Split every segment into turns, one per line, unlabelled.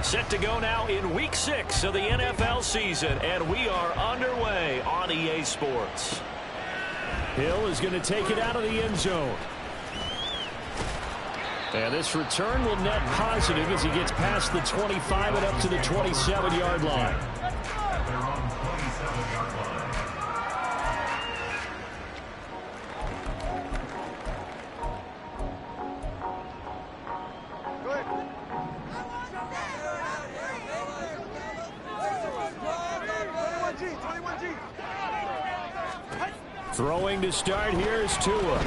Set to go now in Week 6 of the NFL season, and we are underway on EA Sports.
Hill is going to take it out of the end zone. And this return will net positive as he gets past the 25 and up to the 27-yard line. Throwing to start here is Tua.
Throwing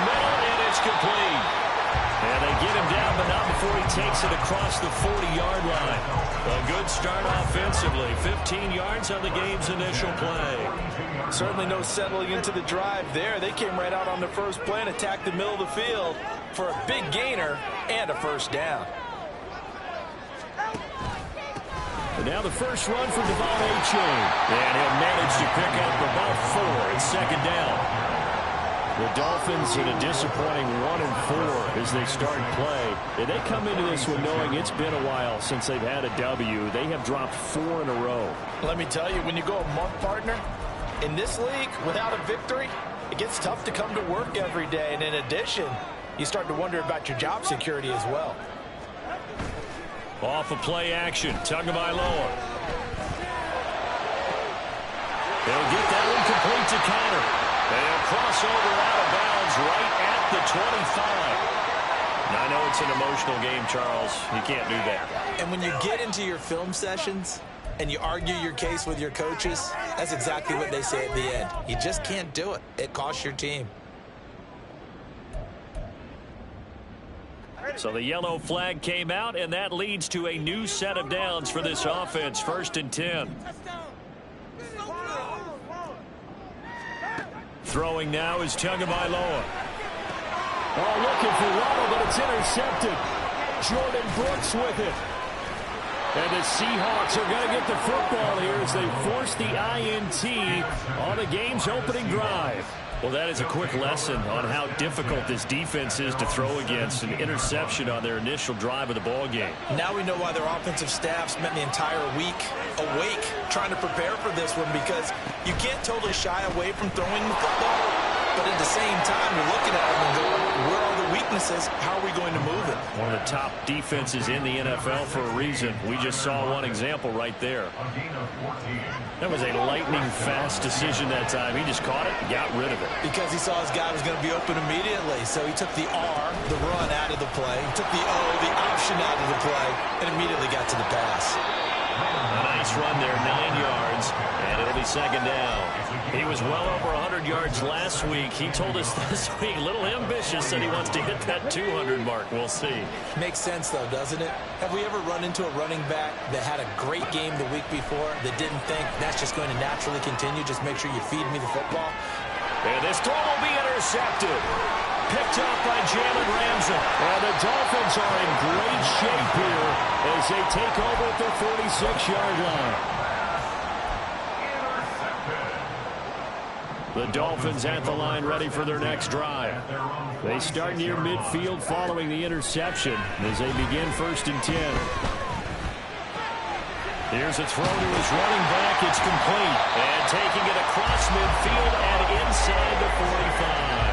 middle, and it's complete. And they get him down, but not before he takes it across the 40-yard line. A good start offensively. 15 yards on the game's initial play.
Certainly no settling into the drive there. They came right out on the first play and attacked the middle of the field for a big gainer and a first down.
And now the first run for Devon A-Chain.
And he'll manage to pick up about 4 in second down.
The Dolphins in a disappointing 1-4 as they start play. And they come into this one knowing it's been a while since they've had a W. They have dropped 4 in a row.
Let me tell you, when you go a month, partner, in this league, without a victory, it gets tough to come to work every day. And in addition, you start to wonder about your job security as well.
Off of play action, Tagovailoa. They'll get that one complete to Connor. They'll cross over out of bounds right at the 25. Now, I know it's an emotional game, Charles. You can't do that.
And when you get into your film sessions and you argue your case with your coaches, that's exactly what they say at the end. You just can't do it. It costs your team.
So the yellow flag came out, and that leads to a new set of downs for this offense. 1st and 10. Throwing now is Tagovailoa.
Oh, looking for Waddle, but it's intercepted. Jordan Brooks with it. And the Seahawks are going to get the football here as they force the INT on the game's opening drive.
Well, that is a quick lesson on how difficult this defense is to throw against. An interception on their initial drive of the ball game.
Now we know why their offensive staff spent the entire week awake trying to prepare for this one, because you can't totally shy away from throwing the football, but at the same time, you're looking at them and going, where are the weaknesses? How are we going to move it?
One of the top defenses in the NFL for a reason. We just saw one example right there. That was a lightning-fast decision that time. He just caught it and got rid of it.
Because he saw his guy was going to be open immediately. So he took the R, the run, out of the play. He took the O, the option, out of the play, and immediately got to the pass.
A nice run there, 9 yards, and it'll be second down. He was well over 100 yards last week. He told us this week, a little ambitious, said he wants to hit that 200 mark. We'll see.
Makes sense, though, doesn't it? Have we ever run into a running back that had a great game the week before that didn't think that's just going to naturally continue? Just make sure you feed me the football.
And this throw will be intercepted. Picked up by Jalen Ramsey.
And the Dolphins are in great shape here as they take over at the 46-yard line. The Dolphins at the line ready for their next drive. They start near midfield following the interception as they begin 1st and 10.
Here's a throw to his running back. It's complete. And taking it across midfield and inside the 45.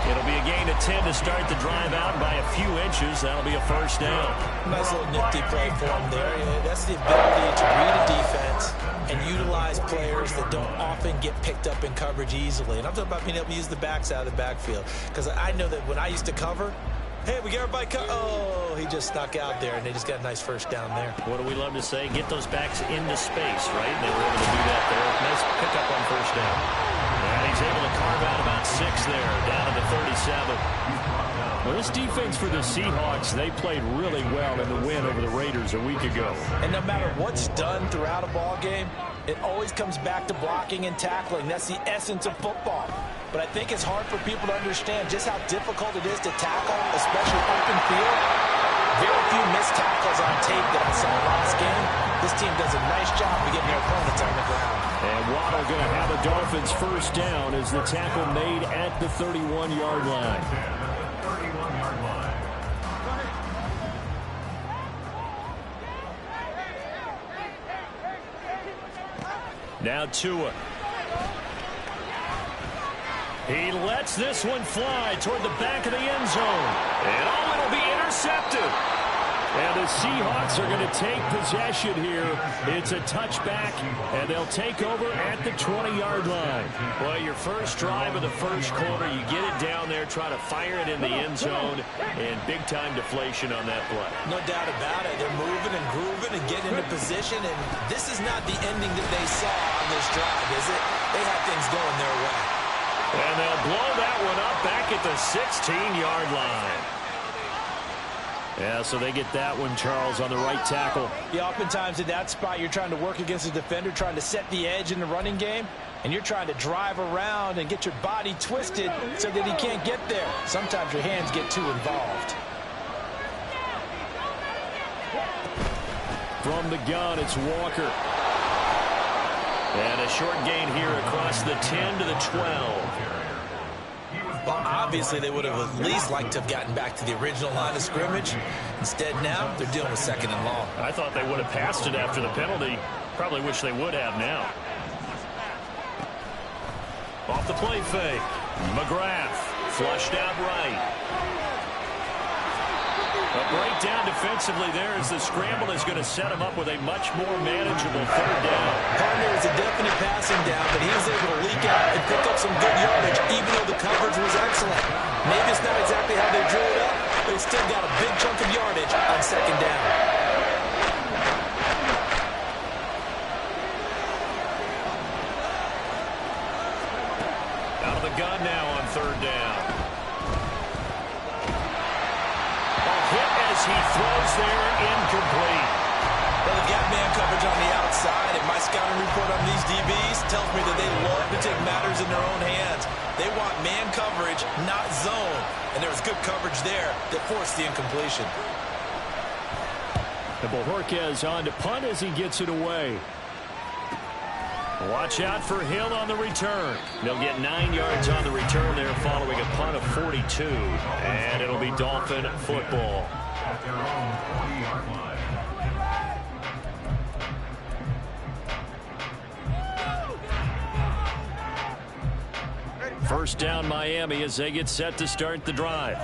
It'll be a gain of 10 to start the drive out by a few inches. That'll be a first down.
Nice little nifty play for him there. That's the ability to read a defense and utilize players that don't often get picked up in coverage easily. And I'm talking about being able to use the backs out of the backfield. Because I know that when I used to cover, hey, we got everybody oh, he just snuck out there, and they just got a nice first down there.
What do we love to say? Get those backs into space, right? And they were able to do that there. Nice pickup on first down. And he's able to carve out about 6 there, down to the 37.
Well, this defense for the Seahawks, they played really well in the win over the Raiders a week ago.
And no matter what's done throughout a ball game, it always comes back to blocking and tackling. That's the essence of football. But I think it's hard for people to understand just how difficult it is to tackle, especially open field. Very few missed tackles on tape that I saw last game. This team does a nice job of getting their opponents on the ground.
And Waddle going to have a Dolphins first down as the tackle made at the 31-yard line. Now Tua. He lets this one fly toward the back of the end zone. And it'll be intercepted. And the Seahawks are going to take possession here. It's a touchback, and they'll take over at the 20-yard line.
Well, your first drive of the first quarter, you get it down there, try to fire it in the end zone, and big-time deflation on that play.
No doubt about it. They're moving and grooving and getting into position, and this is not the ending that they saw on this drive, is it? They have things going their way.
And they'll blow that one up back at the 16-yard line.
Yeah, so they get that one, Charles, on the right tackle.
Yeah, oftentimes in that spot, you're trying to work against a defender, trying to set the edge in the running game, and you're trying to drive around and get your body twisted so that he can't get there. Sometimes your hands get too involved.
From the gun, it's Walker.
And a short gain here across the 10 to the 12.
Well, obviously, they would have at least liked to have gotten back to the original line of scrimmage. Instead, now, they're dealing with second and long.
I thought they would have passed it after the penalty. Probably wish they would have now. Off the play fake. McGrath flushed out right. A breakdown defensively there as the scramble is going to set him up with a much more manageable third down.
Partner is a definite passing down, but he was able to leak out and pick up some good yardage, even though the coverage was excellent. Maybe it's not exactly how they drew it up, but he still got a big chunk of yardage on second down.
Out of the gun now on third down. He throws there, incomplete.
Well, they've got man coverage on the outside, and my scouting report on these DBs tells me that they love to take matters in their own hands. They want man coverage, not zone. And there was good coverage there that forced the incompletion.
And Bojorquez on to punt as he gets it away. Watch out for Hill on the return.
They'll get 9 yards on the return there following a punt of 42. And it'll be Dolphin football. At their own 40-yard line.
First down Miami as they get set to start the drive.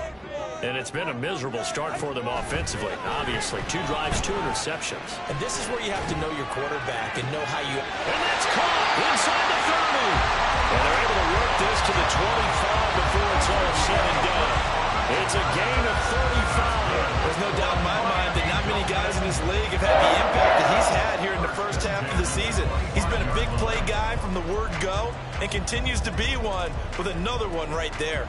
And it's been a miserable start for them offensively. Obviously, 2 drives, 2 interceptions.
And this is where you have to know your quarterback and know how you...
And that's caught inside the 30. And they're able to work this to the 25 before it's all said and done. It's a gain of 35.
There's no doubt in my mind that not many guys in this league have had the impact that he's had here in the first half of the season. He's been a big play guy from the word go and continues to be one with another one right there.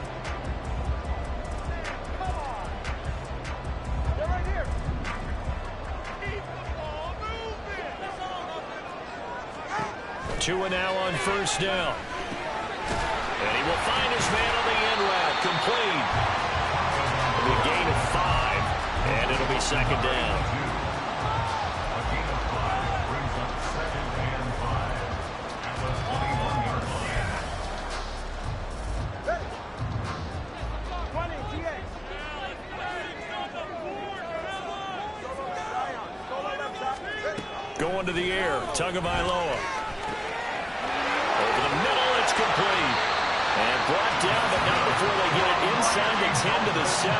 Tua now on first down.
And he will find his man on the end route. Complete. It'll be a gain of 5. And it'll be second down. A gain of 5 brings up second and 5. At the 21-yard
line. Going to the air. Tagovailoa. Over the middle, it's complete. And brought down, but not before they get it inside the 10 to the 7.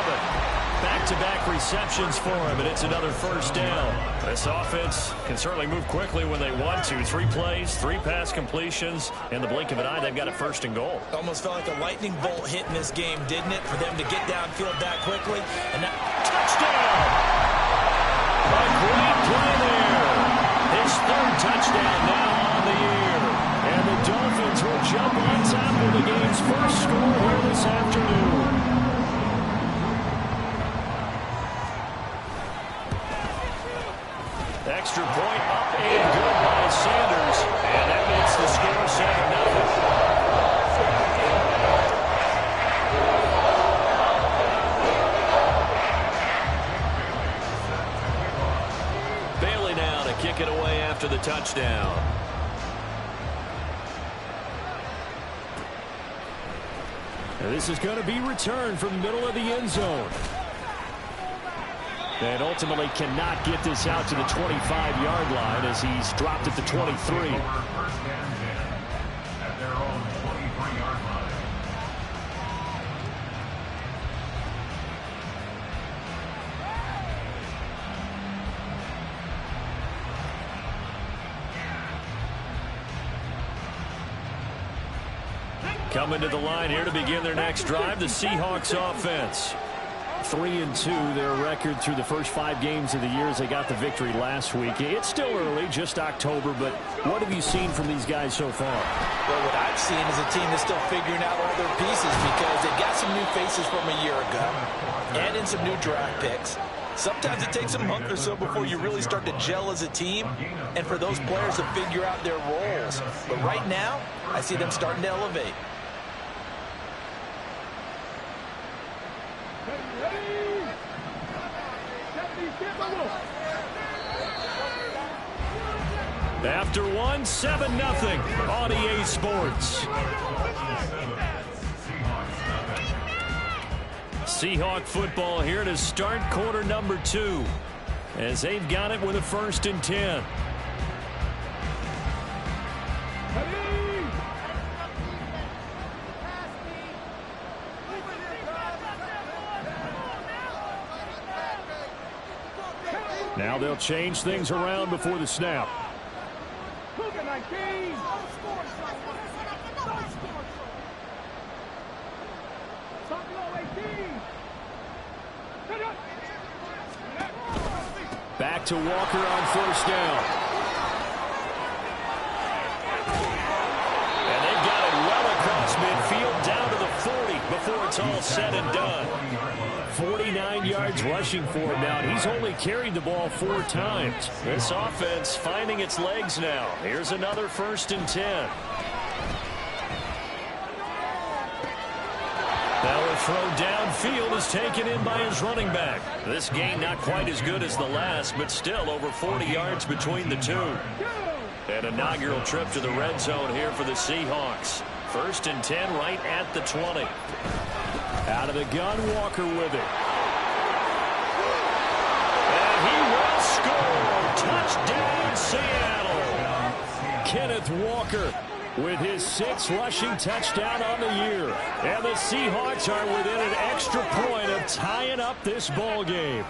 Back-to-back receptions for him, and it's another first down. This offense can certainly move quickly when they want to. 3 plays, 3 pass completions. In the blink of an eye, they've got a first and goal.
Almost felt like a lightning bolt hit in this game, didn't it? For them to get downfield that quickly. And that
touchdown! A great play there. His 3rd touchdown now on the year. And the Dolphins will jump on top of the game's first score here this afternoon. Extra point up and good by Sanders. And that makes the score 7-0. Bailey now to kick it away after the touchdown. And this is going to be returned from the middle of the end zone. And ultimately cannot get this out to the 25-yard line as he's dropped at the 23. Coming to the line here to begin their next drive, the Seahawks offense. 3-2, their record through the first 5 games of the year as they got the victory last week. It's still early, just October, but what have you seen from these guys so far?
Well, what I've seen is a team that's still figuring out all their pieces because they've got some new faces from a year ago and in some new draft picks. Sometimes it takes a month or so before you really start to gel as a team and for those players to figure out their roles. But right now, I see them starting to elevate.
After one, 7-0 on EA Sports. Seahawk football here to start quarter number 2 as they've got it with a 1st and 10. Now they'll change things around before the snap. Back to Walker on 1st down. And they've got it well across midfield down to the 40 before it's all said and done. 49 yards rushing for him now. He's only carried the ball 4 times. This offense finding its legs now. Here's another 1st and 10. Now a throw downfield is taken in by his running back. This gain not quite as good as the last, but still over 40 yards between the two. An inaugural trip to the red zone here for the Seahawks. 1st and 10 right at the 20. Out of the gun, Walker with it. And he will score. Touchdown, Seattle. Kenneth Walker with his 6th rushing touchdown on the year. And the Seahawks are within an extra point of tying up this ball game.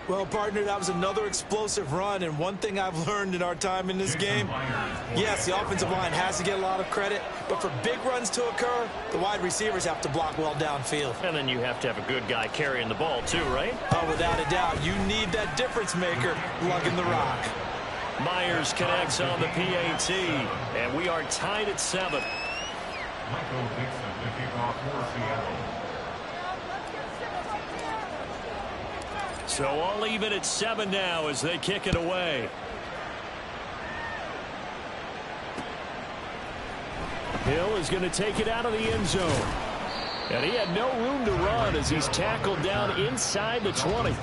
Well, partner, that was another explosive run, and one thing I've learned in our time in this game, yes, the offensive line has to get a lot of credit, but for big runs to occur, the wide receivers have to block well downfield.
And then you have to have a good guy carrying the ball too, right?
Oh, without a doubt, you need that difference maker lugging the rock.
Myers connects on the PAT, and we are tied at 7. So all even at 7 now as they kick it away. Hill is going to take it out of the end zone. And he had no room to run as he's tackled down inside the 20.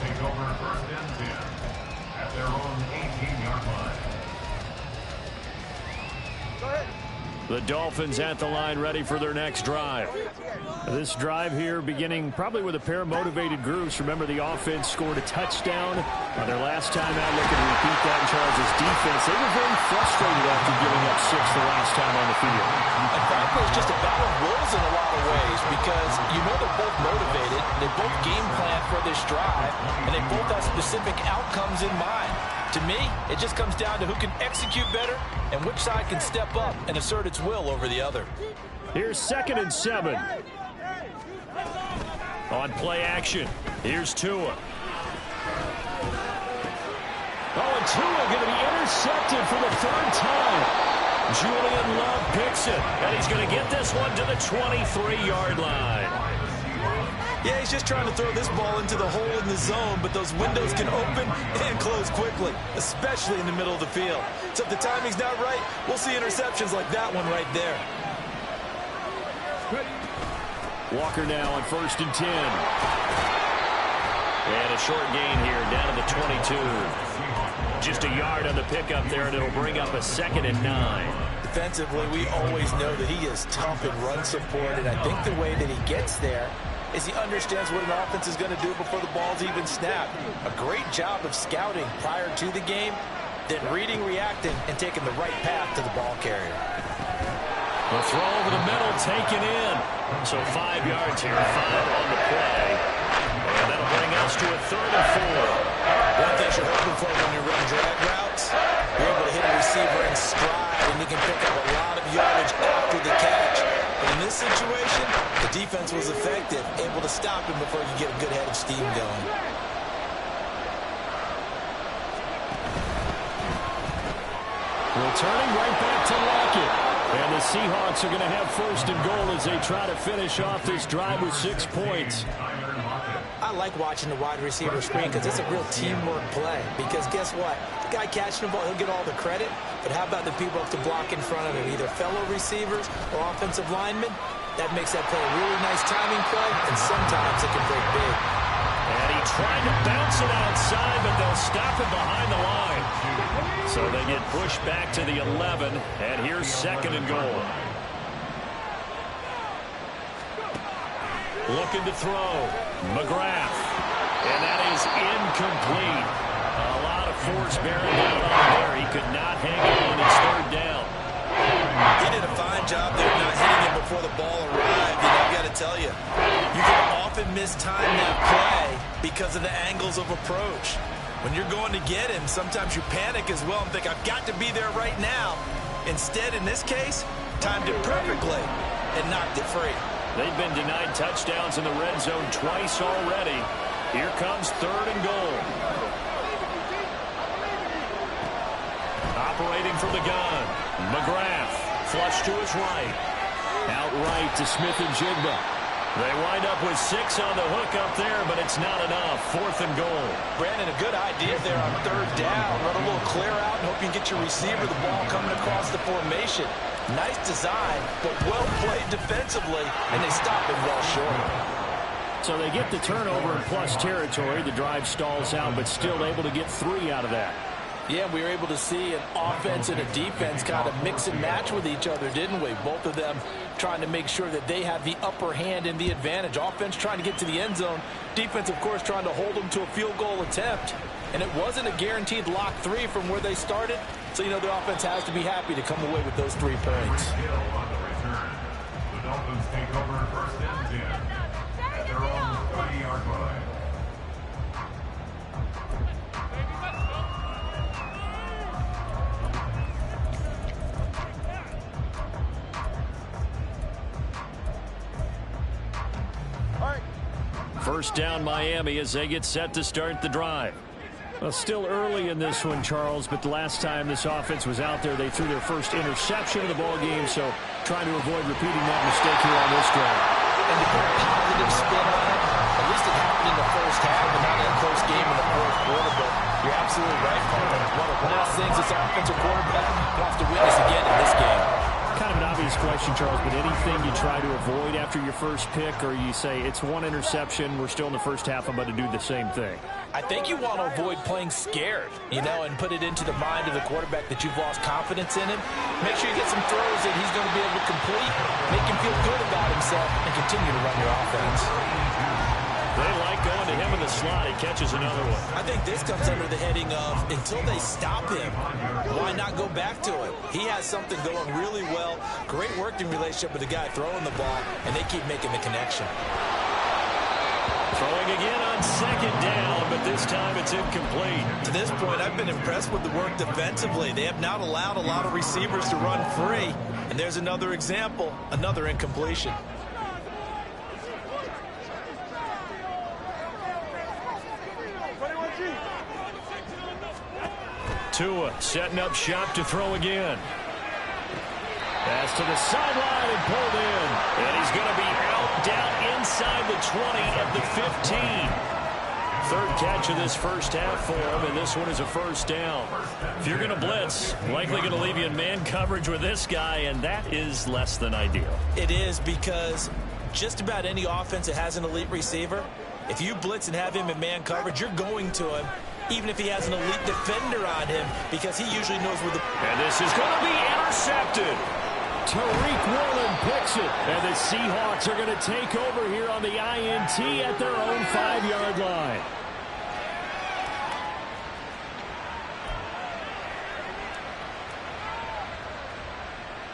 The Dolphins at the line ready for their next drive. This drive here beginning probably with a pair of motivated groups. Remember, the offense scored a touchdown on their last time out. Looking to repeat that in Charles' defense. They were very frustrated after giving up 6 the last time on the field.
And frankly, it's just a battle of wills in a lot of ways because you know they're both motivated. They both game plan for this drive, and they both have specific outcomes in mind. To me, it just comes down to who can execute better and which side can step up and assert its will over the other.
Here's 2nd and 7. On play action, here's Tua. Oh, and Tua going to be intercepted for the 3rd time. Julian Love picks it, and he's going to get this one to the 23-yard line.
Yeah, he's just trying to throw this ball into the hole in the zone, but those windows can open and close quickly, especially in the middle of the field. So if the timing's not right, we'll see interceptions like that one right there.
Walker now on 1st and 10. And a short gain here down to the 22. Just a yard on the pickup there, and it'll bring up a 2nd and 9.
Defensively, we always know that he is tough in run support, and I think the way that he gets there is he understands what an offense is going to do before the ball's even snapped. A great job of scouting prior to the game, then reading, reacting, and taking the right path to the ball carrier.
The throw over the middle taken in. So 5 yards here, 5 on the play. And that'll bring us to a 3rd and 4.
One thing you're hoping for when you run drag routes, you're able to hit a receiver in stride, and you can pick up a lot of yardage after the catch. But in defense was effective, able to stop him before he could get a good head of steam going.
Returning right back to Lockett. And the Seahawks are going to have first and goal as they try to finish off this drive with 6 points.
I like watching the wide receiver screen because it's a real teamwork play. Because guess what? The guy catching the ball, he'll get all the credit. But how about the people up to block in front of him, either fellow receivers or offensive linemen? That makes that play a really nice timing play, and sometimes it can break big.
And he tried to bounce it outside, but they'll stop it behind the line. So they get pushed back to the 11, and here's second and goal. Looking to throw. McGrath. And that is incomplete. A lot of force bearing down on him there. He could not hang on. It's third down.
He did a fine job there not hitting him before the ball arrived. You know, I've got to tell you, you can often mistime that play because of the angles of approach. When you're going to get him, sometimes you panic as well and think, I've got to be there right now. Instead, in this case, timed it perfectly and knocked it free.
They've been denied touchdowns in the red zone twice already. Here comes third and goal. Operating from the gun. McGrath. Flush to his right. Outright to Smith and Jigba. They wind up with 6 on the hook up there, but it's not enough. Fourth and goal.
Brandon, a good idea there on third down. Run a little clear out and hope you can get your receiver the ball coming across the formation. Nice design, but well played defensively, and they stop it well short.
So they get the turnover in plus territory. The drive stalls out, but still able to get 3 out of that.
Yeah, we were able to see an offense and a defense kind of mix and match with each other, didn't we? Both of them trying to make sure that they have the upper hand and the advantage. Offense trying to get to the end zone. Defense, of course, trying to hold them to a field goal attempt. And it wasn't a guaranteed lock 3 from where they started. So, you know, the offense has to be happy to come away with those 3 points.
The Dolphins take over first and 10 at their own 30-yard line.
First down Miami as they get set to start the drive.
Well, still early in this one, Charles, but the last time this offense was out there, they threw their first interception of the ball game, so trying to avoid repeating that mistake here on this drive.
And to put a positive spin on it, at least it happened in the first half and not in a close game in the fourth quarter, but you're absolutely right, Carter. One of the last things this offensive quarterback wants to witness again in this game.
Kind of an obvious question, Charles, but anything you try to avoid after your first pick, or you say it's 1 interception, we're still in the first half, I'm about to do the same thing?
I think you want to avoid playing scared, you know, and put it into the mind of the quarterback that you've lost confidence in him. Make sure you get some throws that he's going to be able to complete, make him feel good about himself, and continue to run your offense.
They like going to him in the slot. He catches another one.
I think this comes under the heading of, until they stop him, why not go back to it? He has something going really well. Great working relationship with the guy throwing the ball, and they keep making the connection.
Throwing again on second down, but this time it's incomplete.
To this point, I've been impressed with the work defensively. They have not allowed a lot of receivers to run free. And there's another example, another incompletion.
Tua setting up shop to throw again. Pass to the sideline and pulled in. And he's going to be out down inside the 20 at the 15. Third catch of this first half for him, and this one is a first down. If you're going to blitz, likely going to leave you in man coverage with this guy, and that is less than ideal.
It is, because just about any offense that has an elite receiver, if you blitz and have him in man coverage, you're going to him, even if he has an elite defender on him, because he usually knows where the...
And this is going to be intercepted.
Tariq Woolen picks it, and the Seahawks are going to take over here on the INT at their own 5-yard line.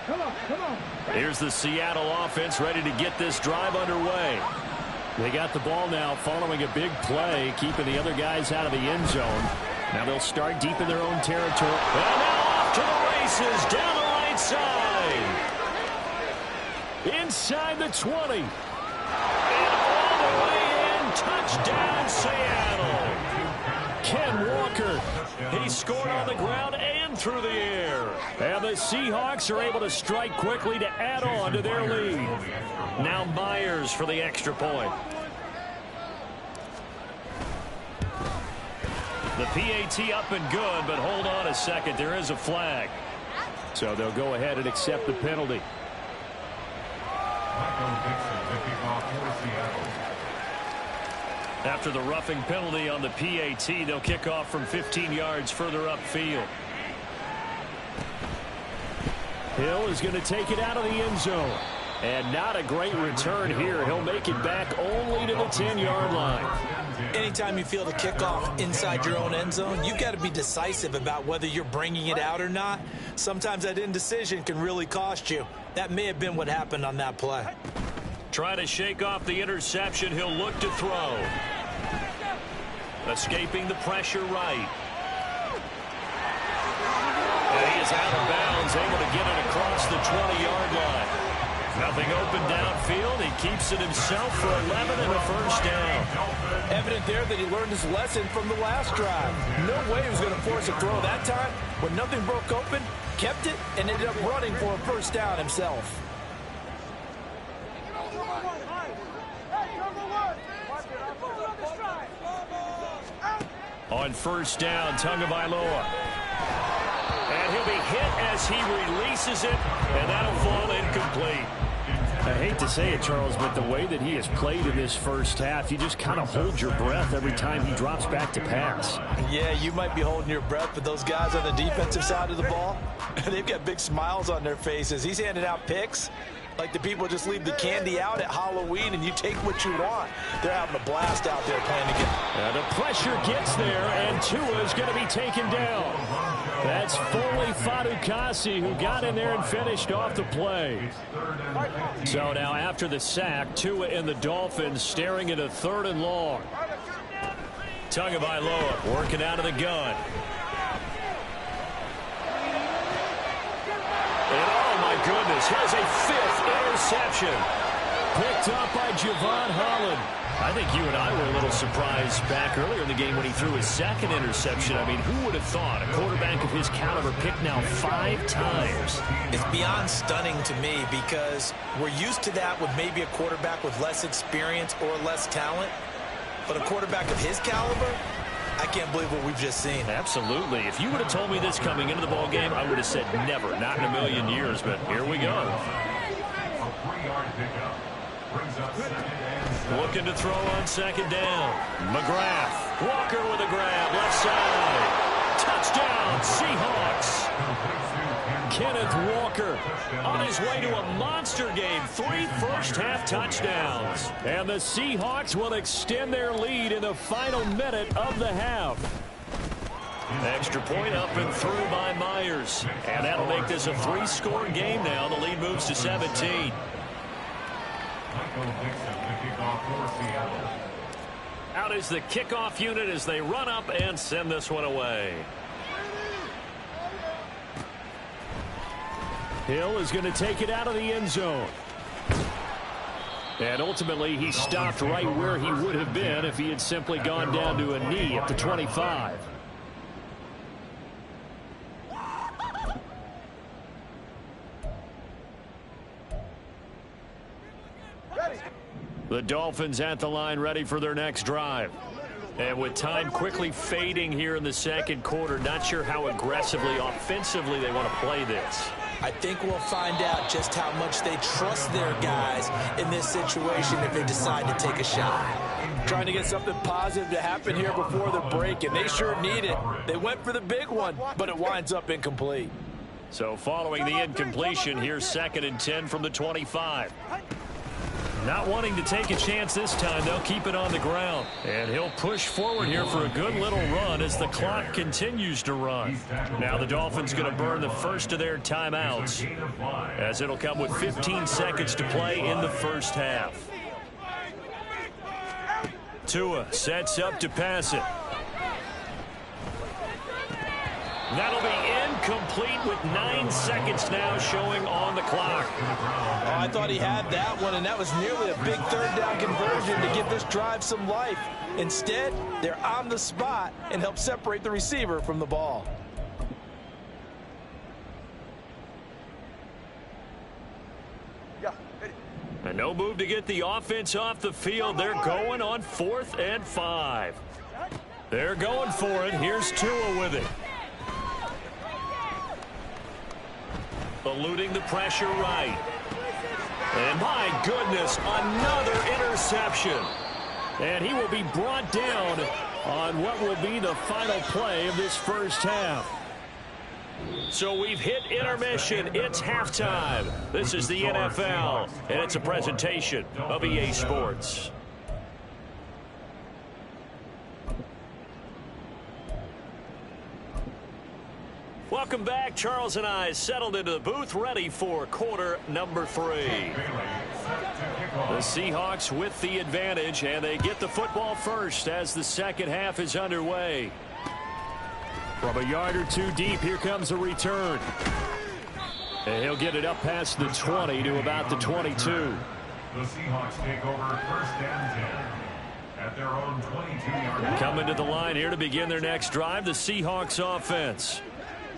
Come on.
Here's the Seattle offense ready to get this drive underway.
They got the ball now following a big play, keeping the other guys out of the end zone. Now they'll start deep in their own territory.
And now off to the races down the right side.
Inside the 20. And all the way in, touchdown, Seattle. Ken Walker, he scored on the ground and through the air. And the Seahawks are able to strike quickly to add on to their lead. Now Myers for the extra point. The PAT up and good, but hold on a second. There is a flag. So they'll go ahead and accept the penalty. After the roughing penalty on the PAT, they'll kick off from 15 yards further upfield. Hill is going to take it out of the end zone. And not a great return here. He'll make it back only to the 10-yard line.
Anytime you feel the kickoff inside your own end zone, you've got to be decisive about whether you're bringing it out or not. Sometimes that indecision can really cost you. That may have been what happened on that play.
Try to shake off the interception. He'll look to throw. Escaping the pressure right. And he is out of bounds, able to get it across the 20-yard line. Nothing open downfield. He keeps it himself for 11 and a first down.
Evident there that he learned his lesson from the last drive. No way he was going to force a throw that time. When nothing broke open, kept it, and ended up running for a first down himself.
On first down, Tagovailoa. And he'll be hit as he releases it, and that'll fall incomplete. I hate to say it, Charles, but the way that he has played in this first half, you just kind of hold your breath every time he drops back to pass.
Yeah, you might be holding your breath, but those guys on the defensive side of the ball, they've got big smiles on their faces. He's handing out picks like the people just leave the candy out at Halloween and you take what you want. They're having a blast out there playing together.
The pressure gets there, and Tua is going to be taken down. That's Foley Fadukasi who got in there and finished off the play. So now after the sack, Tua and the Dolphins staring at a 3rd and long. Tagovailoa working out of the gun. And oh my goodness, here's a 5th interception. Picked up by Javon Holland. I think you and I were a little surprised back earlier in the game when he threw his 2nd interception. I mean, who would have thought a quarterback of his caliber picked now 5 times?
It's beyond stunning to me because we're used to that with maybe a quarterback with less experience or less talent. But a quarterback of his caliber, I can't believe what we've just seen.
Absolutely. If you would have told me this coming into the ball game, I would have said never, not in a million years. But here we go.
A 3-yard pickup brings up 2nd and 7.
Looking to throw on 2nd down. McGrath. Walker with a grab. Left side. Touchdown, Seahawks. Kenneth Walker on his way to a monster game. 3 first-half touchdowns. And the Seahawks will extend their lead in the final minute of the half. Extra point up and through by Myers. And that'll make this a 3-score game now. The lead moves to 17. Out is the kickoff unit as they run up and send this one away. Hill is going to take it out of the end zone. And ultimately, he stopped right where he would have been if he had simply gone down to a knee at the 25. The Dolphins at the line ready for their next drive. And with time quickly fading here in the 2nd quarter, not sure how aggressively, offensively they want to play this.
I think we'll find out just how much they trust their guys in this situation if they decide to take a shot. Trying to get something positive to happen here before the break, and they sure need it. They went for the big one, but it winds up incomplete.
So following the incompletion, here's 2nd and 10 from the 25. Not wanting to take a chance this time, they'll keep it on the ground. And he'll push forward here for a good little run as the clock continues to run. Now the Dolphins going to burn the first of their timeouts, as it'll come with 15 seconds to play in the first half. Tua sets up to pass it.
That'll be incomplete with 9 seconds now showing on the clock.
Oh, I thought he had that one, and that was nearly a big third down conversion to give this drive some life. Instead, they're on the spot and help separate the receiver from the ball.
And no move to get the offense off the field. They're going on 4th and 5. They're going for it. Here's Tua with it. Eluding the pressure right. And my goodness, another interception. And he will be brought down on what will be the final play of this first half. So we've hit intermission. It's halftime. This is the NFL, and it's a presentation of EA Sports. Welcome back. Charles and I settled into the booth, ready for quarter number 3. The Seahawks with the advantage, and they get the football first as the second half is underway. From a yard or two deep, here comes a return. And he'll get it up past the 20 to about the 22.
The Seahawks take over 1st and 10 at their own 22-yard line.
Coming to the line here to begin their next drive, the Seahawks offense.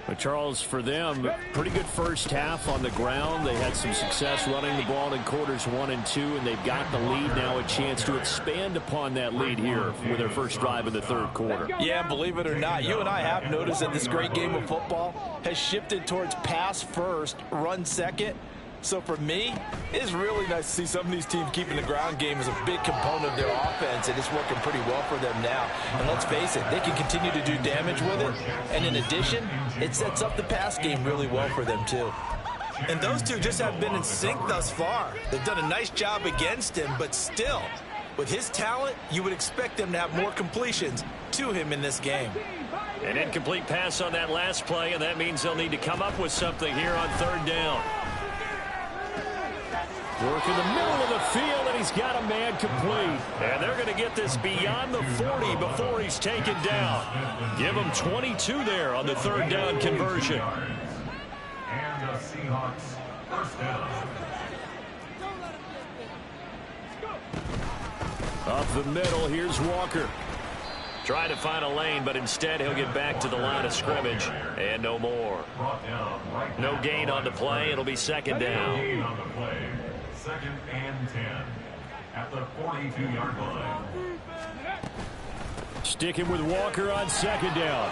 But Charles, for them, pretty good first half on the ground. They had some success running the ball in quarters 1 and 2, and they've got the lead now, a chance to expand upon that lead here with their first drive in the 3rd quarter.
Yeah, believe it or not, you and I have noticed that this great game of football has shifted towards pass first, run second. So for me, it's really nice to see some of these teams keeping the ground game as a big component of their offense, and it's working pretty well for them now. And let's face it, they can continue to do damage with it. And in addition, it sets up the pass game really well for them too. And those two just haven't been in sync thus far. They've done a nice job against him, but still, with his talent, you would expect them to have more completions to him in this game.
An incomplete pass on that last play, and that means they'll need to come up with something here on 3rd down. Work in the middle of the field, and he's got a man complete. And they're going to get this beyond the 40 before he's taken down. Give him 22 there on the 3rd down conversion.
And the Seahawks 1st down.
Up the middle, here's Walker. Trying to find a lane, but instead he'll get back to the line of scrimmage. And no more. No gain on the play. It'll be 2nd down.
Gain on the play. 2nd and 10 at the 42-yard line.
Sticking with Walker on 2nd down.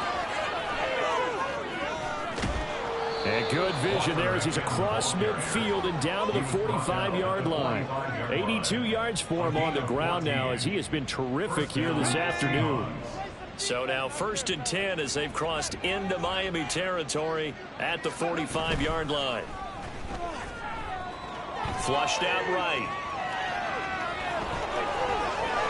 And good vision there as he's across midfield and down to the 45-yard line. 82 yards for him on the ground now as he has been terrific here this afternoon. So now 1st and 10 as they've crossed into Miami territory at the 45-yard line. Flushed out right.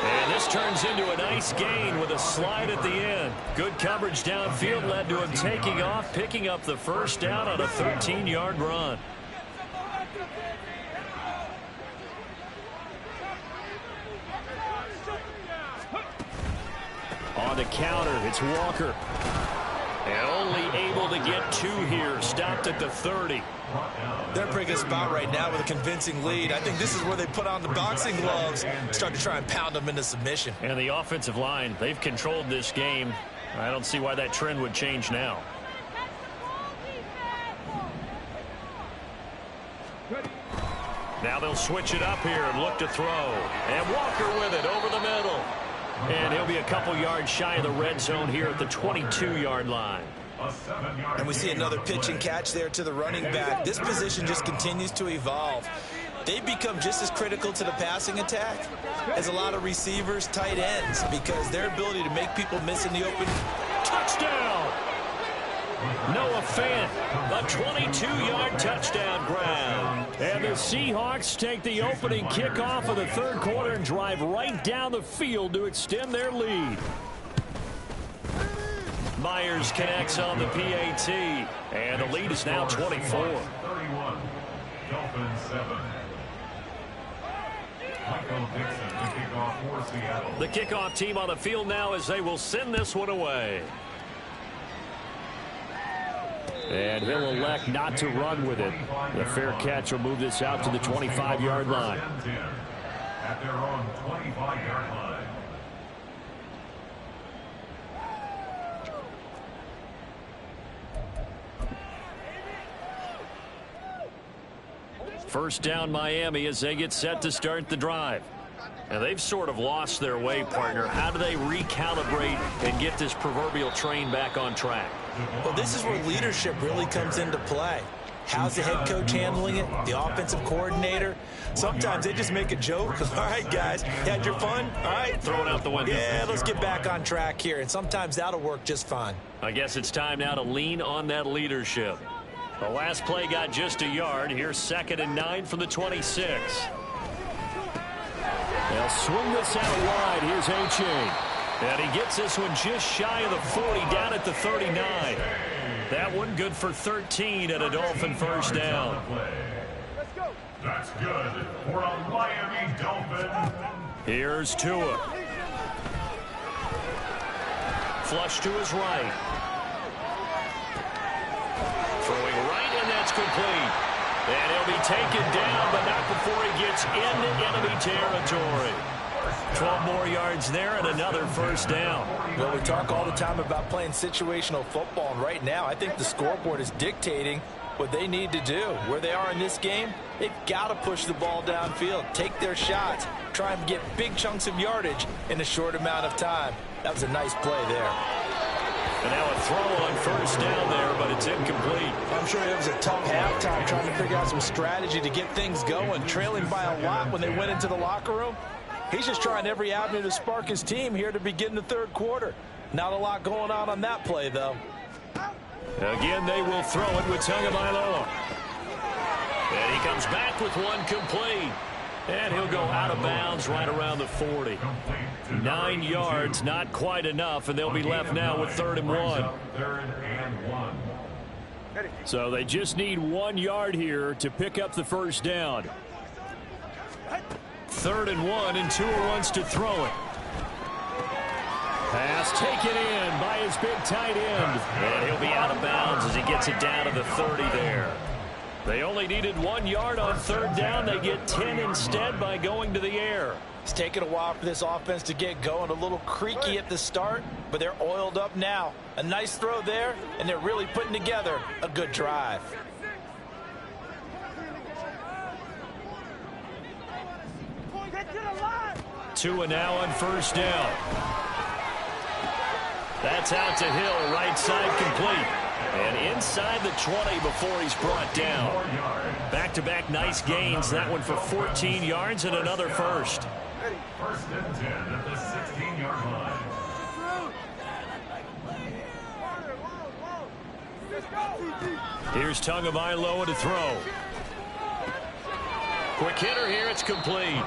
And this turns into a nice gain with a slide at the end. Good coverage downfield led to him taking off, picking up the 1st down on a 13-yard run. On the counter, it's Walker. And only able to get 2 here. Stopped at the 30.
They're in a pretty good spot right now with a convincing lead. I think this is where they put on the boxing gloves, start to try and pound them into submission.
And the offensive line, they've controlled this game. I don't see why that trend would change now. Now they'll switch it up here and look to throw. And Walker with it over the middle. And he'll be a couple yards shy of the red zone here at the 22-yard line.
And we see another pitch and catch there to the running back. This position just continues to evolve. They've become just as critical to the passing attack as a lot of receivers, tight ends, because their ability to make people miss in the open.
Touchdown! Noah Fant, a 22-yard touchdown grab. And the Seahawks take the opening kickoff of the 3rd quarter and drive right down the field to extend their lead. Myers connects on the PAT, and the lead is now 24.
31, Dolphins 7. Michael Dixon to kick off for Seattle.
The kickoff team on the field now as they will send this one away.
And he'll elect not to run with it. The fair catch will move this out to the 25-yard line.
At their own 25-yard line.
First down Miami as they get set to start the drive. And they've sort of lost their way, partner. How do they recalibrate and get this proverbial train back on track?
Well, this is where leadership really comes into play. How's the head coach handling it? The offensive coordinator? Sometimes they just make a joke. All right, guys, had your fun? All right.
Throw it out the window.
Yeah, let's get back on track here. And sometimes that'll work just fine.
I guess it's time now to lean on that leadership. The last play got just a yard. Here's 2nd and 9 from the 26. They'll swing this out wide. Here's A-Chain. And he gets this one just shy of the 40, down at the 39. That one good for 13 and a Dolphin first down.
That's good for a Miami Dolphin.
Here's Tua. Flush to his right. Throwing right, and that's complete. And he'll be taken down, but not before he gets into enemy territory. 12 more yards there and another first down.
Well, we talk all the time about playing situational football, and right now I think the scoreboard is dictating what they need to do. Where they are in this game, they've got to push the ball downfield, take their shots, try and get big chunks of yardage in a short amount of time. That was a nice play there.
And now a throw on first down there, but it's incomplete.
I'm sure it was a tough halftime trying to figure out some strategy to get things going, trailing by a lot when they went into the locker room. He's just trying every avenue to spark his team here to begin the third quarter. Not a lot going on that play, though.
Again, they will throw it with Tagovailoa. And he comes back with one complete. And he'll go out of bounds right around the 40. 9 yards, not quite enough, and they'll be left now with 3rd and 1. So they just need 1 yard here to pick up the first down. 3rd and 1, and Tua wants to throw it. Pass taken in by his big tight end. And he'll be out of bounds as he gets it down to the 30 there. They only needed 1 yard on 3rd down. They get 10 instead by going to the air.
It's taken a while for this offense to get going. A little creaky at the start, but they're oiled up now. A nice throw there, and they're really putting together a good drive.
Tua now on first down. That's out to Hill, right side complete. And inside the 20 before he's brought down. Back-to-back nice gains. That one for 14 yards and another first.
1st and 10 at the 16-yard line.
Here's Tagovailoa to throw. Quick hitter here, it's complete.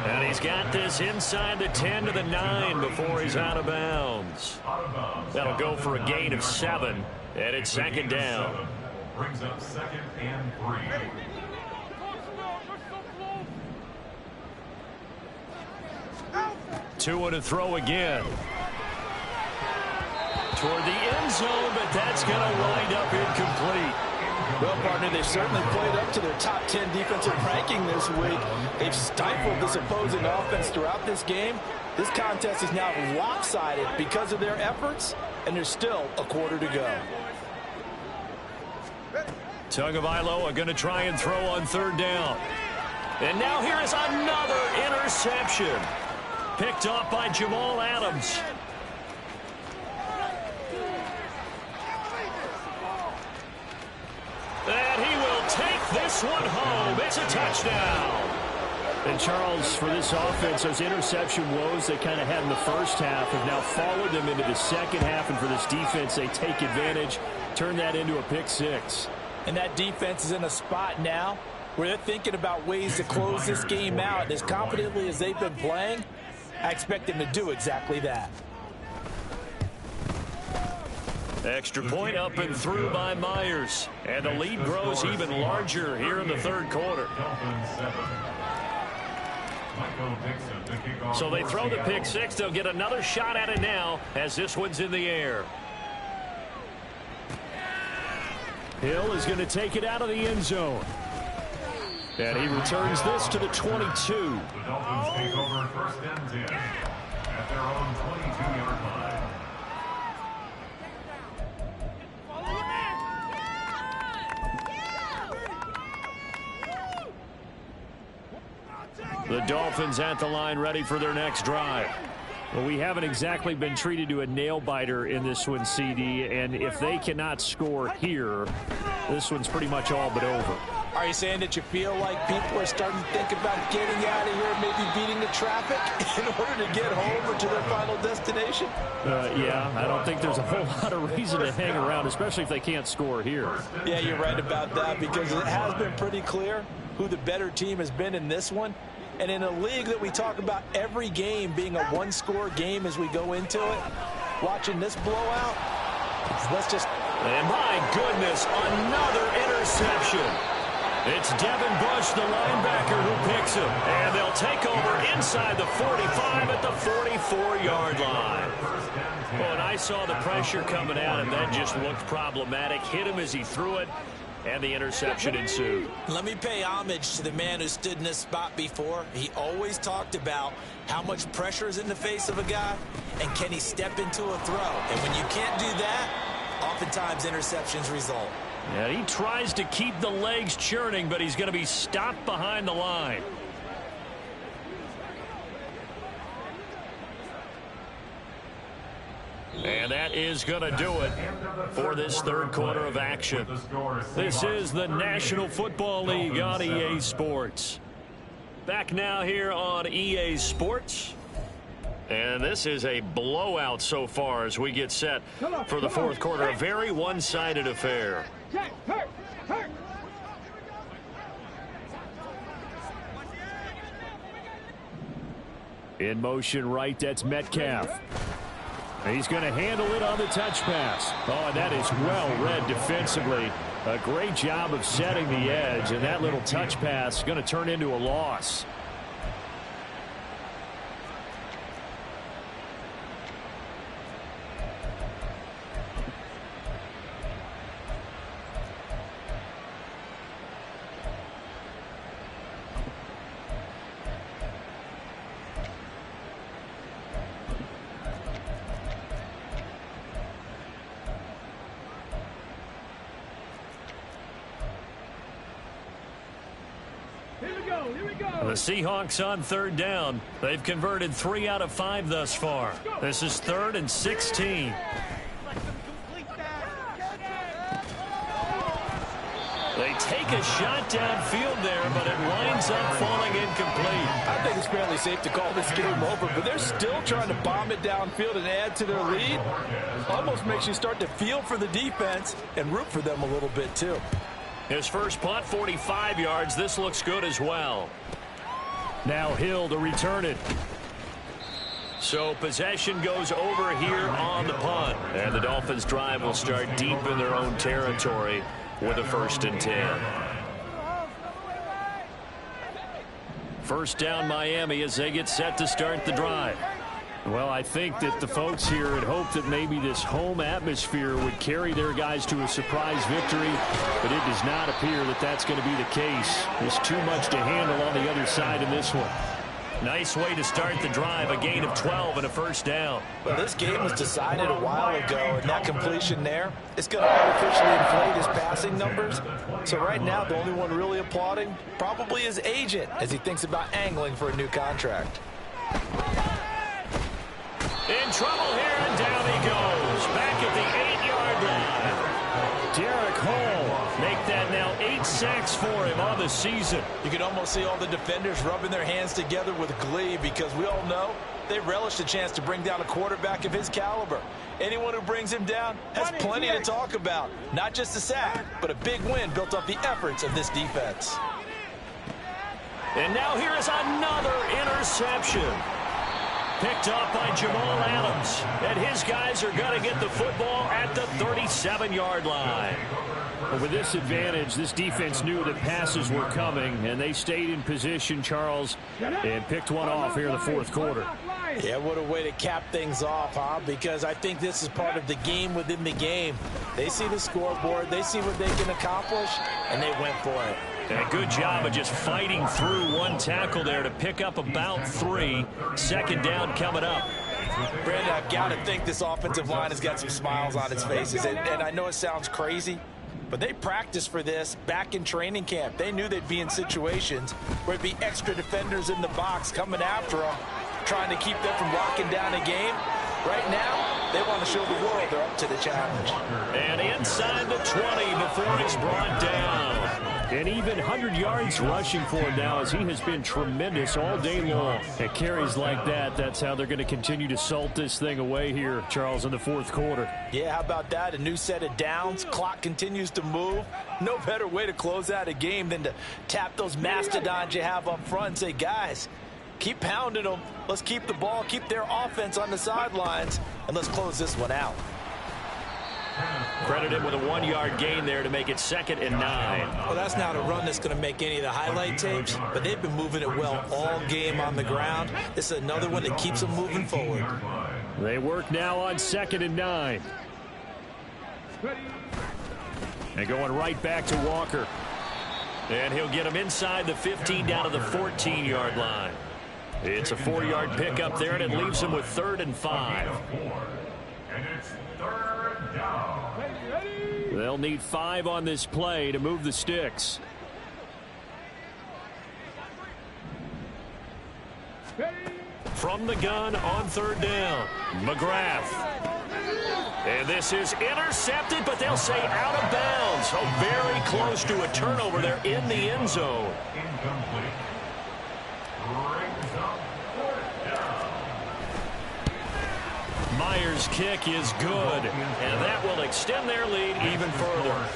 And he's got this inside the 10 to the 9 before he's out of bounds. That'll go for a gain of 7, and it's 2nd down.
Brings up 2nd and 3.
Tua to throw again. Toward the end zone, but that's going to wind up incomplete.
Well, partner, they've certainly played up to their top 10 defensive ranking this week. They've stifled this opposing offense throughout this game. This contest is now lopsided because of their efforts, and there's still a quarter to go.
Tagovailoa going to try and throw on 3rd down. And now here is another interception. Picked off by Jamal Adams. And he will take this one home. It's a touchdown. And Charles, for this offense, those interception woes they kind of had in the first half have now followed them into the second half. And for this defense, they take advantage, turn that into a pick 6.
And that defense is in a spot now where they're thinking about ways to close this game out. As confidently as they've been playing, I expect them to do exactly that.
Extra point up and through by Myers. And the lead grows even larger here in the 3rd quarter. So they throw the pick 6. They'll get another shot at it now as this one's in the air. Hill is going to take it out of the end zone. And he returns this to the 22.
The Dolphins take over first and 10 at their own 22-yard line.
The Dolphins at the line, ready for their next drive. Well, we haven't exactly been treated to a nail-biter in this one, CD, and if they cannot score here, this one's pretty much all but over.
Are you saying that you feel like people are starting to think about getting out of here, maybe beating the traffic in order to get home or to their final destination?
Yeah, I don't think there's a whole lot of reason to hang around, especially if they can't score here.
Yeah, you're right about that, because it has been pretty clear who the better team has been in this one. And in a league that we talk about every game being a one-score game as we go into it, watching this blowout, let's just...
And my goodness, another interception. It's Devin Bush, the linebacker, who picks him. And they'll take over inside the 45 at the 44-yard line. Well, and I saw the pressure coming at him. That just looked problematic. Hit him as he threw it. And the interception ensued.
Let me pay homage to the man who stood in this spot before. He always talked about how much pressure is in the face of a guy, and can he step into a throw. And when you can't do that, oftentimes interceptions result.
Yeah, he tries to keep the legs churning, but he's going to be stopped behind the line. And that is going to do it for this third quarter of action. This is the National Football League on EA Sports. Back now here on EA Sports. And this is a blowout so far as we get set for the fourth quarter. A very one-sided affair. In motion right, that's Metcalf. He's going to handle it on the touch pass. Oh, and that is well read defensively. A great job of setting the edge, and that little touch pass is going to turn into a loss. The Seahawks on third down. They've converted 3 out of 5 thus far. This is 3rd and 16. They take a shot downfield there, but it winds up falling incomplete.
I think it's fairly safe to call this game over, but they're still trying to bomb it downfield and add to their lead. Almost makes you start to feel for the defense and root for them a little bit too.
His first punt, 45 yards. This looks good as well. Now Hill to return it. So possession goes over here on the punt. And the Dolphins drive will start deep in their own territory with a 1st and 10. First down Miami as they get set to start the drive. Well, I think that the folks here had hoped that maybe this home atmosphere would carry their guys to a surprise victory, but it does not appear that that's going to be the case. There's too much to handle on the other side in this one. Nice way to start the drive, a gain of 12 and a 1st down.
Well, this game was decided a while ago, and that completion there, it's going to artificially inflate his passing numbers. So right now, the only one really applauding probably his agent as he thinks about angling for a new contract.
In trouble here, and down he goes. Back at the 8-yard line. Derek Hall make that now 8 sacks for him on the season.
You can almost see all the defenders rubbing their hands together with glee because we all know they relish the chance to bring down a quarterback of his caliber. Anyone who brings him down has plenty to talk about. Not just a sack, but a big win built off the efforts of this defense.
And now here is another interception. Picked up by Jamal Adams. And his guys are going to get the football at the 37-yard line. But with this advantage, this defense knew that passes were coming, and they stayed in position, Charles, and picked one off here in the fourth quarter.
Yeah, what a way to cap things off, huh? Because I think this is part of the game within the game. They see the scoreboard, they see what they can accomplish, and they went for it.
And a good job of just fighting through one tackle there to pick up about 3. Second down coming up.
Brandon, I've got to think this offensive line has got some smiles on its faces. And I know it sounds crazy, but they practiced for this back in training camp. They knew they'd be in situations where there'd be extra defenders in the box coming after them, trying to keep them from locking down a game. Right now, they want to show the world they're up to the challenge.
And inside the 20 before he's brought down.
And even 100 yards rushing for him now, as he has been tremendous all day long. At carries like that, that's how they're going to continue to salt this thing away here, Charles, in the fourth quarter.
Yeah, how about that? A new set of downs. Clock continues to move. No better way to close out a game than to tap those mastodons you have up front and say, guys, keep pounding them. Let's keep the ball, keep their offense on the sidelines, and let's close this one out.
Credit him with a 1-yard gain there to make it 2nd and 9.
Well, that's not a run that's going to make any of the highlight tapes, but they've been moving it well all game on the ground. This is another one that keeps them moving forward.
They work now on 2nd and 9. And going right back to Walker.
And he'll get him inside the 15 down to the 14-yard line. It's a 4-yard pickup there, and it leaves him with 3rd and 5.
And it's 3rd down.
They'll need 5 on this play to move the sticks.
From the gun on 3rd down, McGrath. And this is intercepted, but they'll say out of bounds. Oh, very close to a turnover there in the end zone.
Incomplete. Brings up 4th down.
Myers' kick is good, and that will extend their lead even further.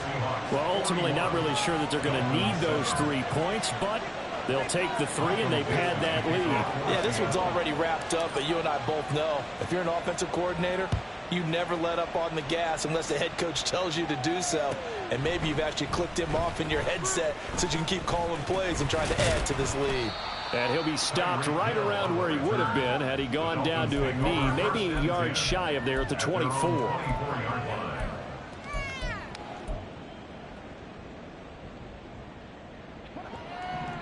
Well, ultimately not really sure that they're going to need those 3 points, but they'll take the 3, and they've had that lead.
Yeah, this one's already wrapped up, but you and I both know if you're an offensive coordinator, you never let up on the gas unless the head coach tells you to do so. And maybe you've actually clicked him off in your headset so you can keep calling plays and trying to add to this lead.
And he'll be stopped right around where he would have been had he gone down to a knee, maybe a yard shy of there at the 24.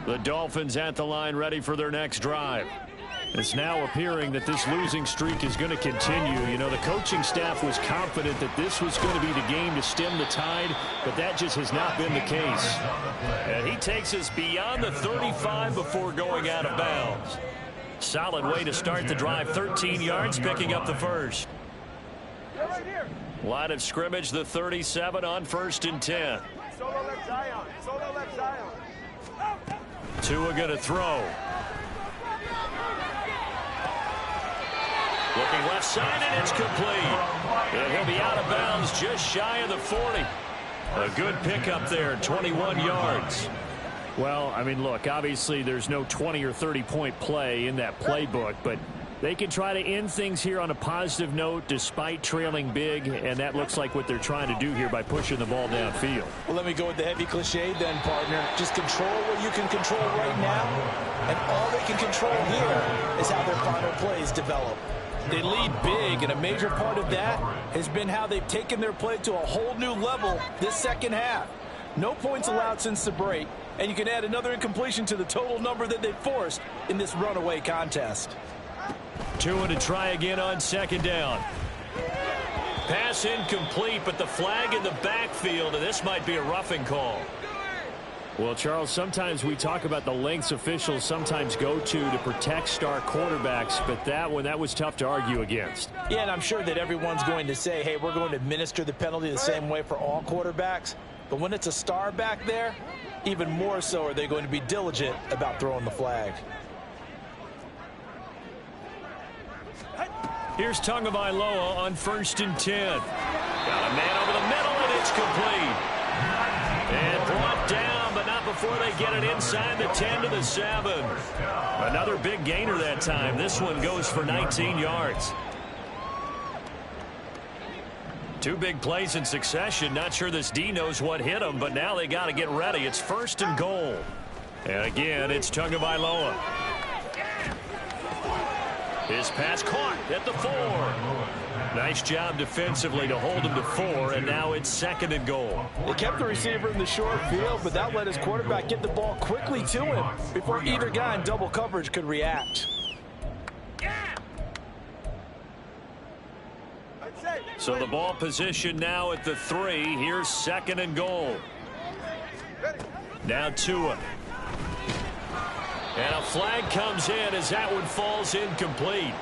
The Dolphins at the line ready for their next drive.
It's now appearing that this losing streak is going to continue. You know, the coaching staff was confident that this was going to be the game to stem the tide, but that just has not been the case.
And he takes us beyond the 35 before going out of bounds. Solid way to start the drive. 13 yards, picking up the first. Line of scrimmage, the 37 on 1st and 10. Tua going to throw. Looking left side, and it's complete. And he'll be out of bounds just shy of the 40. A good pickup there, 21 yards.
Well, I mean, look, obviously there's no 20 or 30-point play in that playbook, but they can try to end things here on a positive note despite trailing big, and that looks like what they're trying to do here by pushing the ball downfield.
Well, let me go with the heavy cliche then, partner. Just control what you can control right now, and all they can control here is how their final plays develop. They lead big, and a major part of that has been how they've taken their play to a whole new level this second half. No points allowed since the break, and you can add another incompletion to the total number that they've forced in this runaway contest.
Tua to try again on 2nd down. Pass incomplete, but the flag in the backfield, and this might be a roughing call.
Well, Charles, sometimes we talk about the lengths officials sometimes go to protect star quarterbacks, but that one, that was tough to argue against.
Yeah, and I'm sure that everyone's going to say, hey, we're going to administer the penalty the same way for all quarterbacks. But when it's a star back there, even more so are they going to be diligent about throwing the flag.
Here's Tagovailoa on 1st and 10. Got a man over the middle, and it's complete. And brought down, but not before they get it inside the 10 to the 7. Another big gainer that time. This one goes for 19 yards. 2 big plays in succession. Not sure this D knows what hit him, but now they got to get ready. It's 1st and goal. And again, it's Tagovailoa. His pass caught at the 4. Nice job defensively to hold him to 4, and now it's 2nd and goal.
They kept the receiver in the short field, but that let his quarterback get the ball quickly to him before either guy in double coverage could react.
So the ball position now at the 3. Here's 2nd and goal. Now Tua. And a flag comes in as that one falls incomplete.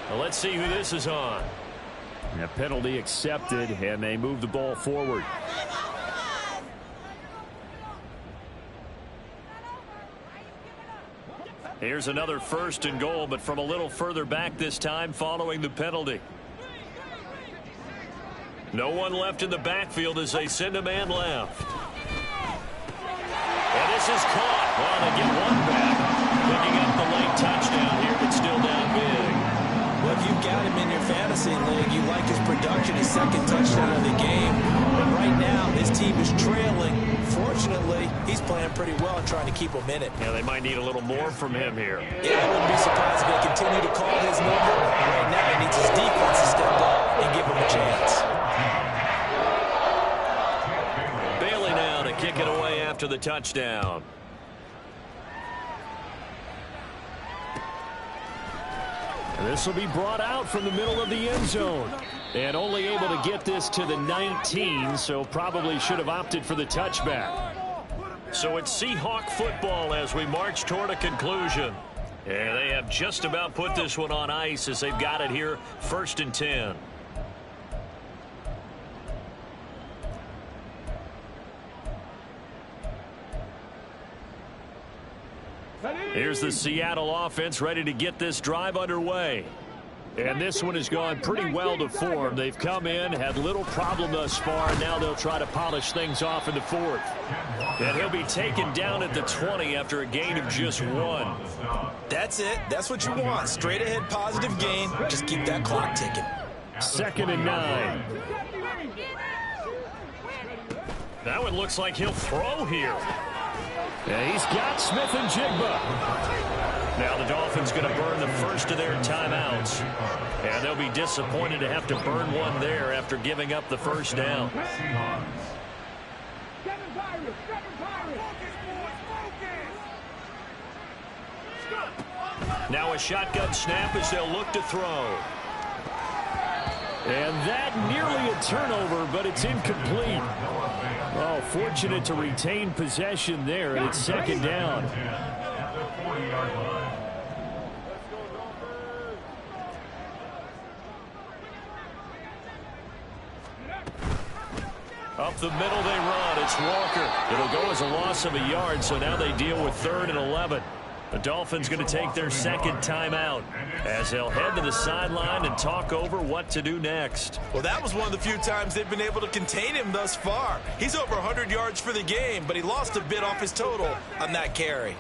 Well, let's see who this is on.
A penalty accepted, and they move the ball forward.
Here's another 1st and goal, but from a little further back this time following the penalty. No one left in the backfield as they send a man left. And this is caught. Well, they get one back. Picking up the late touchdown here, but still down big.
Well, if you've got him in your fantasy league, you like his production, his 2nd touchdown of the game. But right now, his team is trailing. Fortunately, he's playing pretty well and trying to keep them in it.
Yeah, they might need a little more from him here.
Yeah, I wouldn't be surprised if they continue to call his number. Right now, he needs his defense to step up and give him a chance.
Bailey now to kick it away after the touchdown.
This will be brought out from the middle of the end zone. And only able to get this to the 19, so probably should have opted for the touchback.
So it's Seahawk football as we march toward a conclusion. And they have just about put this one on ice as they've got it here, 1st and 10. Here's the Seattle offense ready to get this drive underway.
And this one has gone pretty well to form. They've come in, had little problem thus far, and now they'll try to polish things off in the 4th.
And he'll be taken down at the 20 after a gain of just 1.
That's it. That's what you want. Straight ahead positive gain. Just keep that clock ticking.
2nd and 9.
That one looks like he'll throw here.
Yeah, he's got Smith and Jigba.
Now the Dolphins going to burn the first of their timeouts. And they'll be disappointed to have to burn one there after giving up the 1st down. Now a shotgun snap as they'll look to throw.
And that nearly a turnover, but it's incomplete. Oh, fortunate to retain possession there, and it's 2nd down.
Up the middle they run. It's Walker. It'll go as a loss of a yard, so now they deal with 3rd and 11. The Dolphins going to take their 2nd timeout as they'll head to the sideline and talk over what to do next.
Well, that was one of the few times they've been able to contain him thus far. He's over 100 yards for the game, but he lost a bit off his total on that carry.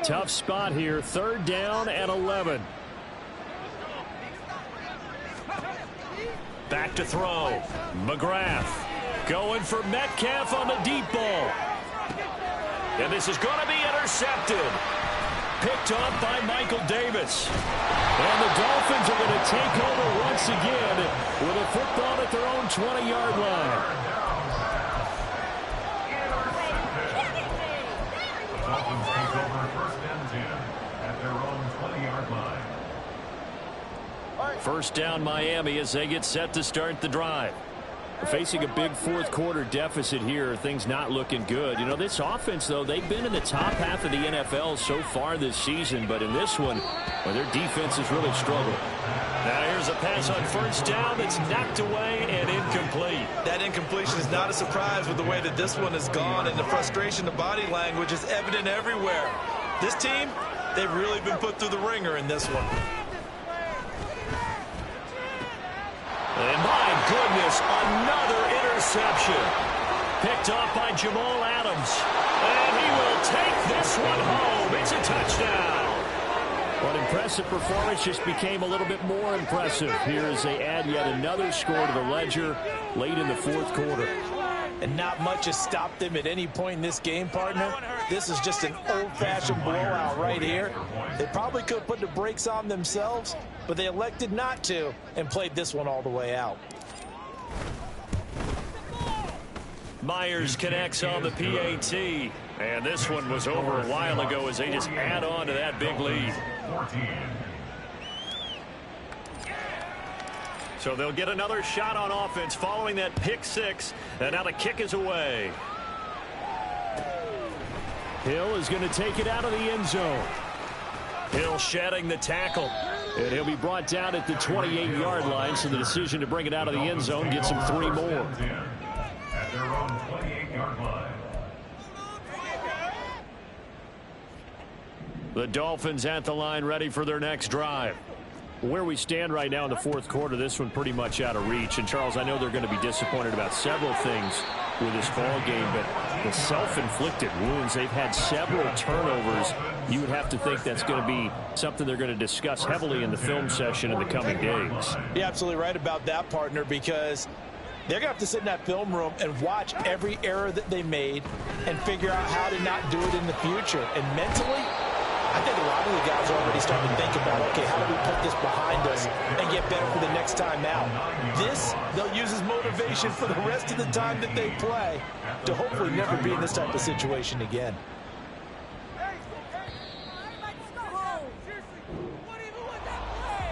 Tough spot here. 3rd down and 11.
Back to throw. McGrath. Going for Metcalf on the deep ball. And this is going to be intercepted. Picked off by Michael Davis.
And the Dolphins are going to take over once again with a football at their own 20-yard line.
The Dolphins take over 1st and 10 at their own 20-yard line.
1st down Miami as they get set to start the drive.
Facing a big 4th quarter deficit here, things not looking good. You know, this offense, though, they've been in the top half of the NFL so far this season, but in this one, well, their defense has really struggled.
Now here's a pass on 1st down that's knocked away and incomplete.
That incompletion is not a surprise with the way that this one has gone, and the frustration, the body language is evident everywhere. This team, they've really been put through the ringer in this one.
And my goodness, another interception. Picked off by Jamal Adams. And he will take this one home. It's a touchdown.
Well, an impressive performance just became a little bit more impressive here as they add yet another score to the ledger late in the 4th quarter.
And not much has stopped them at any point in this game, partner. This is just an old-fashioned blowout right here. They probably could have put the brakes on themselves, but they elected not to and played this one all the way out.
Myers connects on the PAT. And this one was over a while ago as they just add on to that big lead. So they'll get another shot on offense following that pick six. And now the kick is away.
Hill is going to take it out of the end zone.
Hill shedding the tackle.
And he'll be brought down at the 28-yard line, so the decision to bring it out of the end zone gets him 3 more.
At their own 28-yard line.
The Dolphins at the line ready for their next drive.
Where we stand right now in the fourth quarter, this one pretty much out of reach. And, Charles, I know they're going to be disappointed about several things with this ball game, but the self-inflicted wounds, they've had several turnovers. You would have to think that's going to be something they're going to discuss heavily in the film session in the coming days.
You're absolutely right about that, partner, because they're going to have to sit in that film room and watch every error that they made and figure out how to not do it in the future. And mentally, I think a lot of the guys are already starting to think about, okay, how do we put this behind us and get better for the next time out? This, they'll use as motivation for the rest of the time that they play to hopefully never be in this type of situation again.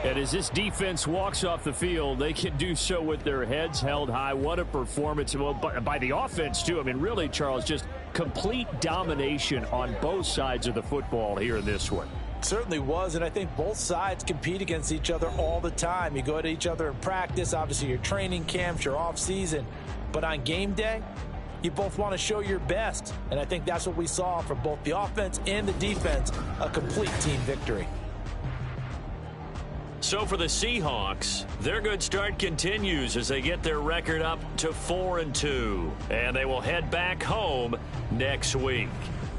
And as this defense walks off the field, they can do so with their heads held high. What a performance. Well, by the offense, too. I mean, really, Charles, just complete domination on both sides of the football here in this one.
Certainly was, and I think both sides compete against each other all the time. You go at each other in practice, obviously your training camps, your off-season. But on game day, you both want to show your best. And I think that's what we saw from both the offense and the defense, a complete team victory.
So for the Seahawks, their good start continues as they get their record up to 4-2. And they will head back home next week.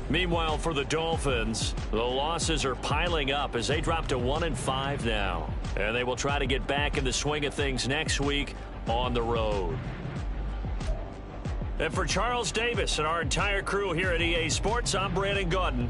Meanwhile, for the Dolphins, the losses are piling up as they drop to 1-5 now. And they will try to get back in the swing of things next week on the road. And for Charles Davis and our entire crew here at EA Sports, I'm Brandon Gaudin.